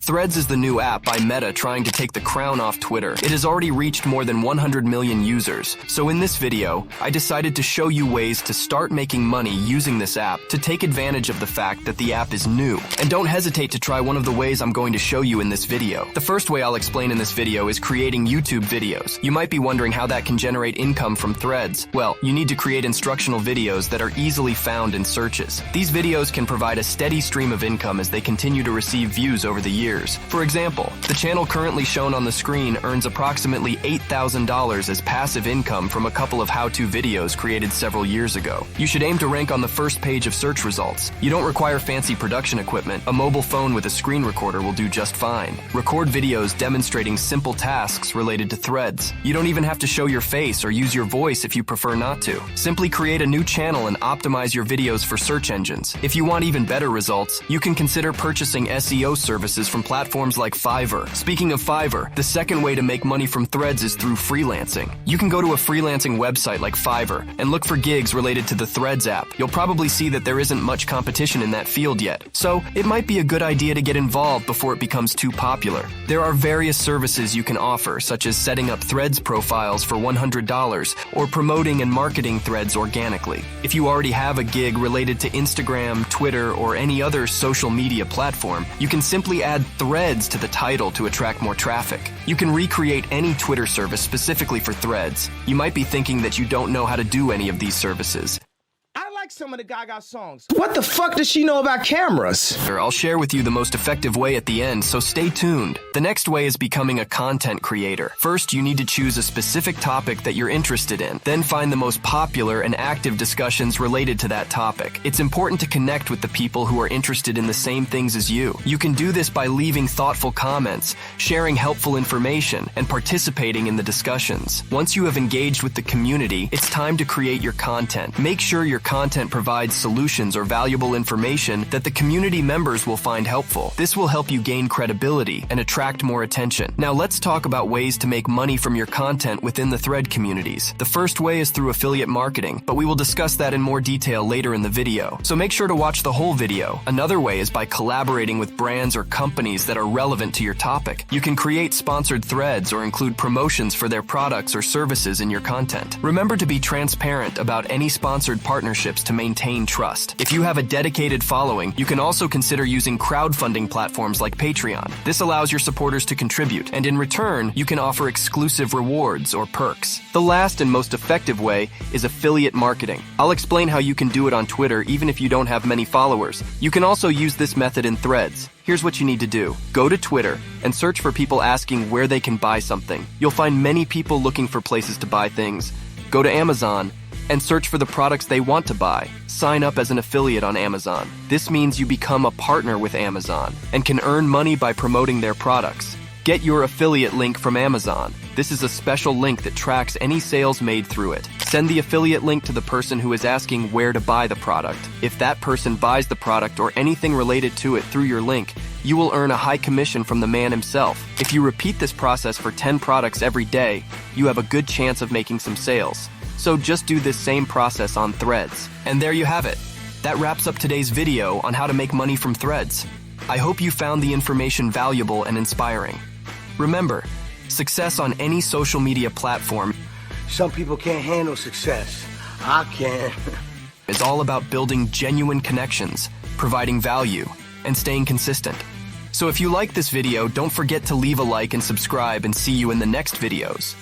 Threads is the new app by Meta trying to take the crown off Twitter. It has already reached more than 100 million users. So in this video, I decided to show you ways to start making money using this app to take advantage of the fact that the app is new. And don't hesitate to try one of the ways I'm going to show you in this video. The first way I'll explain in this video is creating YouTube videos. You might be wondering how that can generate income from Threads. Well, you need to create instructional videos that are easily found in searches. These videos can provide a steady stream of income as they continue to receive views over the years. For example, the channel currently shown on the screen earns approximately $8,000 as passive income from a couple of how-to videos created several years ago. You should aim to rank on the first page of search results. You don't require fancy production equipment. A mobile phone with a screen recorder will do just fine. Record videos demonstrating simple tasks related to Threads. You don't even have to show your face or use your voice if you prefer not to. Simply create a new channel and optimize your videos for search engines. If you want even better results, you can consider purchasing SEO services from platforms like Fiverr. Speaking of Fiverr, the second way to make money from Threads is through freelancing. You can go to a freelancing website like Fiverr and look for gigs related to the Threads app. You'll probably see that there isn't much competition in that field yet, so it might be a good idea to get involved before it becomes too popular. There are various services you can offer, such as setting up Threads profiles for $100 or promoting and marketing Threads organically. If you already have a gig related to Instagram, Twitter, or any other social media platform, you can simply add Threads to the title to attract more traffic. You can recreate any Twitter service specifically for Threads. You might be thinking that you don't know how to do any of these services. Some of the Gaga songs. What the fuck does she know about cameras? I'll share with you the most effective way at the end, so stay tuned. The next way is becoming a content creator. First, you need to choose a specific topic that you're interested in. Then find the most popular and active discussions related to that topic. It's important to connect with the people who are interested in the same things as you. You can do this by leaving thoughtful comments, sharing helpful information, and participating in the discussions. Once you have engaged with the community, it's time to create your content. Make sure your content provides solutions or valuable information that the community members will find helpful. This will help you gain credibility and attract more attention. Now let's talk about ways to make money from your content within the Thread communities. The first way is through affiliate marketing, but we will discuss that in more detail later in the video, so make sure to watch the whole video. Another way is by collaborating with brands or companies that are relevant to your topic. You can create sponsored threads or include promotions for their products or services in your content. Remember to be transparent about any sponsored partnerships to maintain trust. If you have a dedicated following, you can also consider using crowdfunding platforms like Patreon. This allows your supporters to contribute, and in return, you can offer exclusive rewards or perks. The last and most effective way is affiliate marketing. I'll explain how you can do it on Twitter even if you don't have many followers. You can also use this method in Threads. Here's what you need to do. Go to Twitter and search for people asking where they can buy something. You'll find many people looking for places to buy things. Go to Amazon and search for the products they want to buy. Sign up as an affiliate on Amazon. This means you become a partner with Amazon and can earn money by promoting their products. Get your affiliate link from Amazon. This is a special link that tracks any sales made through it. Send the affiliate link to the person who is asking where to buy the product. If that person buys the product or anything related to it through your link, you will earn a high commission from the man himself. If you repeat this process for 10 products every day, you have a good chance of making some sales. So just do this same process on Threads. And there you have it. That wraps up today's video on how to make money from Threads. I hope you found the information valuable and inspiring. Remember, success on any social media platform Some people can't handle success. I can. is all about building genuine connections, providing value, and staying consistent. So if you like this video, don't forget to leave a like and subscribe, and see you in the next videos.